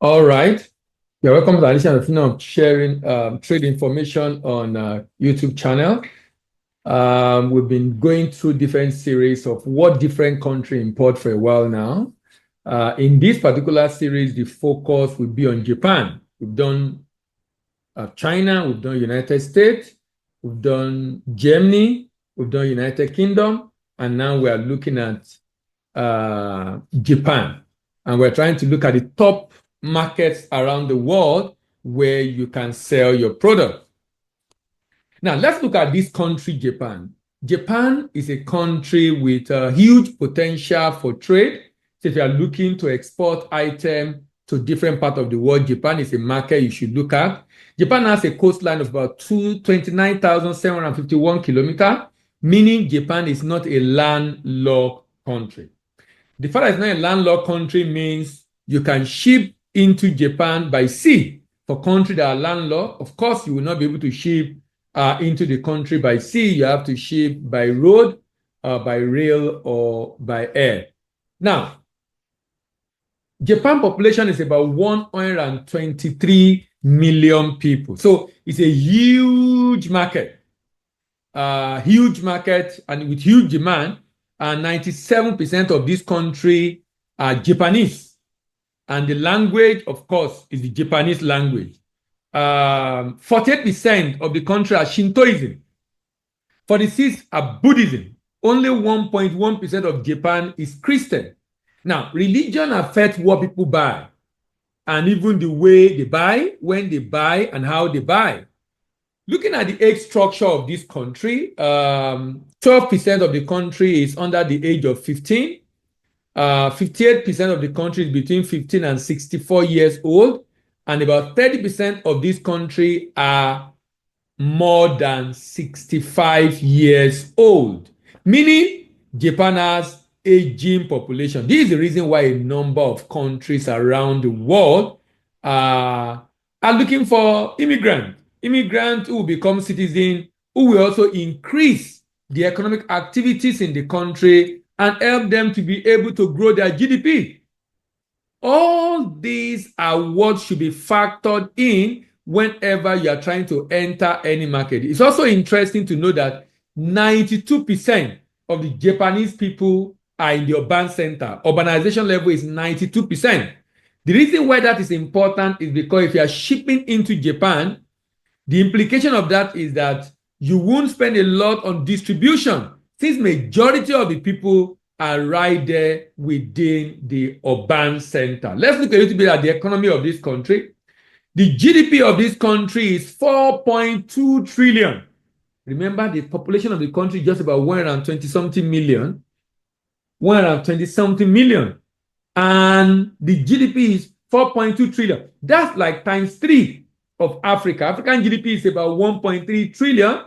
All right. You're welcome to the addition of sharing trade information on YouTube channel. We've been going through different series of what different country import for a while now. In this particular series, the focus will be on Japan. We've done China, we've done United States, we've done Germany, we've done United Kingdom, and now we are looking at Japan. And we're trying to look at the top markets around the world where you can sell your product. Now, let's look at this country, Japan. Japan is a country with a huge potential for trade. So if you are looking to export items to different parts of the world, Japan is a market you should look at. Japan has a coastline of about 29,751 kilometers, meaning Japan is not a landlocked country. The fact that it's not a landlocked country means you can ship into Japan by sea. For countries that are landlocked, of course, you will not be able to ship into the country by sea. You have to ship by road, by rail, or by air. Now, Japan population is about 123 million people. So it's a huge market, and with huge demand. And 97% of this country are Japanese. And the language, of course, is the Japanese language. 48% of the country are Shintoism. 46% are Buddhism. Only 1.1% of Japan is Christian. Now, religion affects what people buy, and even the way they buy, when they buy, and how they buy. Looking at the age structure of this country, 12% of the country is under the age of 15. 58% of the country is between 15 and 64 years old. And about 30% of this country are more than 65 years old. Meaning, Japan has aging population. This is the reason why a number of countries around the world are looking for immigrants who will become citizens, who will also increase the economic activities in the country and help them to be able to grow their GDP. All these are what should be factored in whenever you are trying to enter any market. It's also interesting to know that 92% of the Japanese people are in the urban center. Urbanization level is 92%. The reason why that is important is because if you are shipping into Japan, the implication of that is that you won't spend a lot on distribution, since majority of the people are right there within the urban center. Let's look a little bit at the economy of this country. The GDP of this country is 4.2 trillion. Remember, the population of the country is just about 120 something million. 120 something million. And the GDP is 4.2 trillion. That's like times 3 of Africa. African GDP is about 1.3 trillion.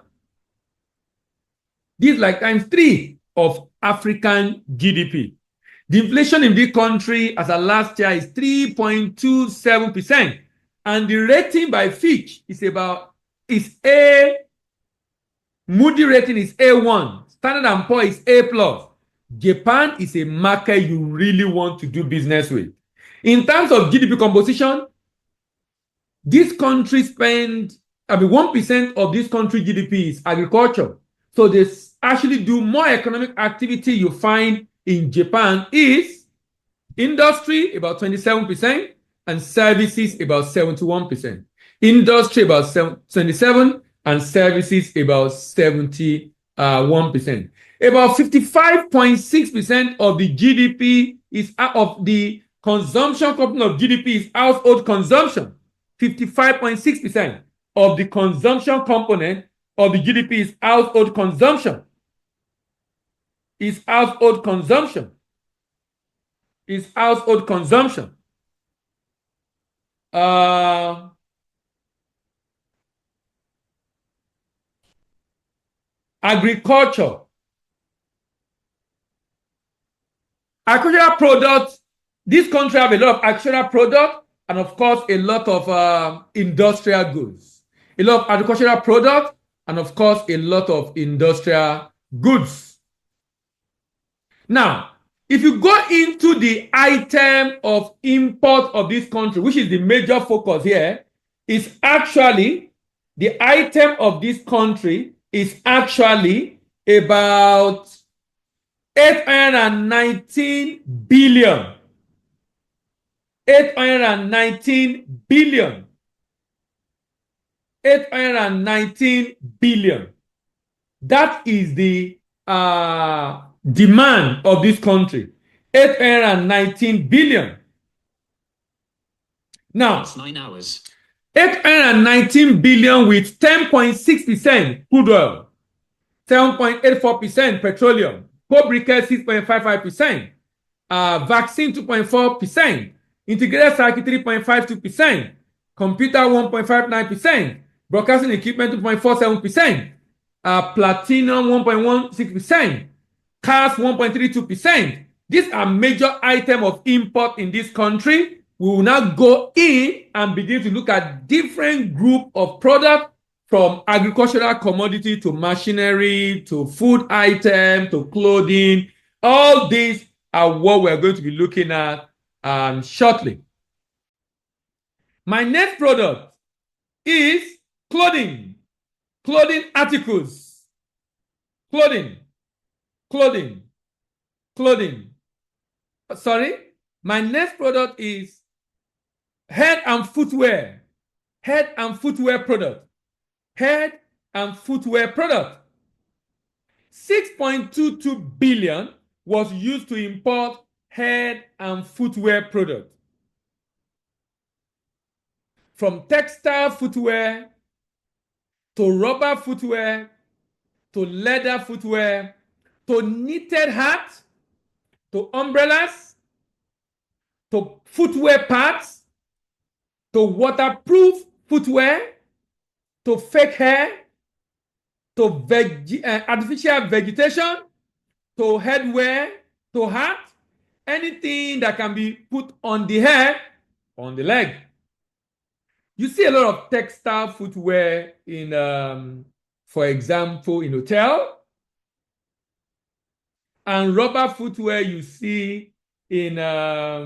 This is like times 3 of African GDP. The inflation in this country as of last year is 3.27%. And the rating by Fitch is A. Moody rating is A1. Standard & Poor's is A+. Japan is a market you really want to do business with. In terms of GDP composition, this country 1% of this country GDP is agriculture. So they actually do more economic activity you find in Japan is industry, about 27%, and services, about 71%. Industry, about 27%, and services, about 71%. About 55.6% of the GDP is of the consumption component of GDP is household consumption. 55.6% of the consumption component of the GDP is household consumption. Agriculture. Agricultural products. This country have a lot of agricultural products and, of course, a lot of industrial goods. A lot of agricultural products and, of course, a lot of industrial goods. Now, If you go into the item of import of this country, which is the major focus here, is actually the item of this country is actually about 819 billion. 819 billion. 819 billion. That is the demand of this country. 819 billion. Now, it's 9 hours. 819 billion with 10.6% crude oil, 7.84% petroleum, coal briquette 6.55%, vaccine 2.4%, integrated circuit 3.52%, computer 1.59%, broadcasting equipment 2.47%, platinum 1.16%, cars 1.32%. These are major items of import in this country. We will now go in and begin to look at different group of products, from agricultural commodity to machinery to food item to clothing. All these are what we're going to be looking at shortly. My next product is clothing. Clothing articles. Clothing. Sorry. My next product is head and footwear. Head and footwear product. Head and footwear product. 6.22 billion was used to import head and footwear product. From textile footwear to rubber footwear to leather footwear to knitted hats to umbrellas to footwear pads to waterproof footwear to fake hair to artificial vegetation to headwear to hat, anything that can be put on the head, on the leg. You see a lot of textile footwear in, for example, in hotel, and rubber footwear you see in a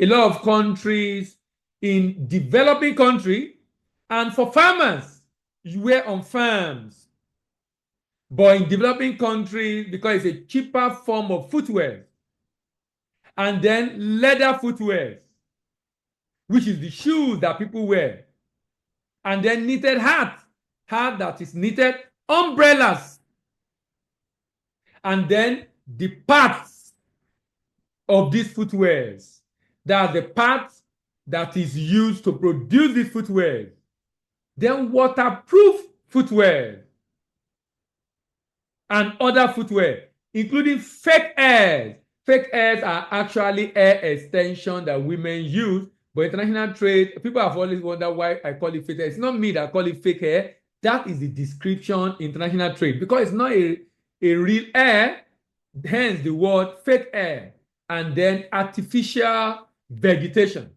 lot of countries, in developing countries, and for farmers, you wear on farms. But in developing countries, because it's a cheaper form of footwear. And then leather footwear, which is the shoes that people wear. And then knitted hat that is knitted, umbrellas. And then the parts of these footwears. That are the parts that is used to produce these footwear. Then waterproof footwear. And other footwear, including fake hairs. Fake hairs are actually hair extension that women use. But international trade, people have always wondered why I call it fake hair. It's not me that call it fake hair. That is the description in international trade, because it's not a real hair, hence the word fake hair. And then artificial vegetation.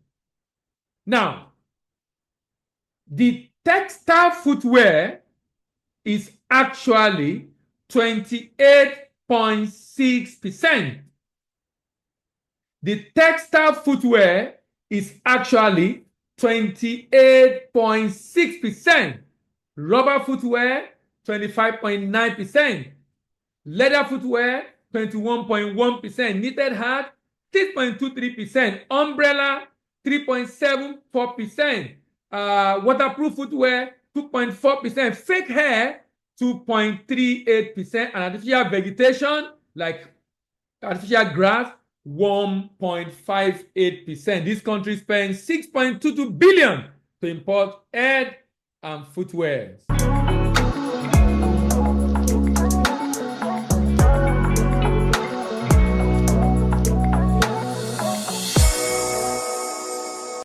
Now, the textile footwear is actually 28.6%. The textile footwear is actually 28.6%. Rubber footwear, 25.9%. Leather footwear, 21.1%. Knitted hat, 6.23%. Umbrella, 3.74%. Waterproof footwear, 2.4%. Fake hair, 2.38%, and artificial vegetation like artificial grass 1.58%. This country spends 6.22 billion to import head and footwear.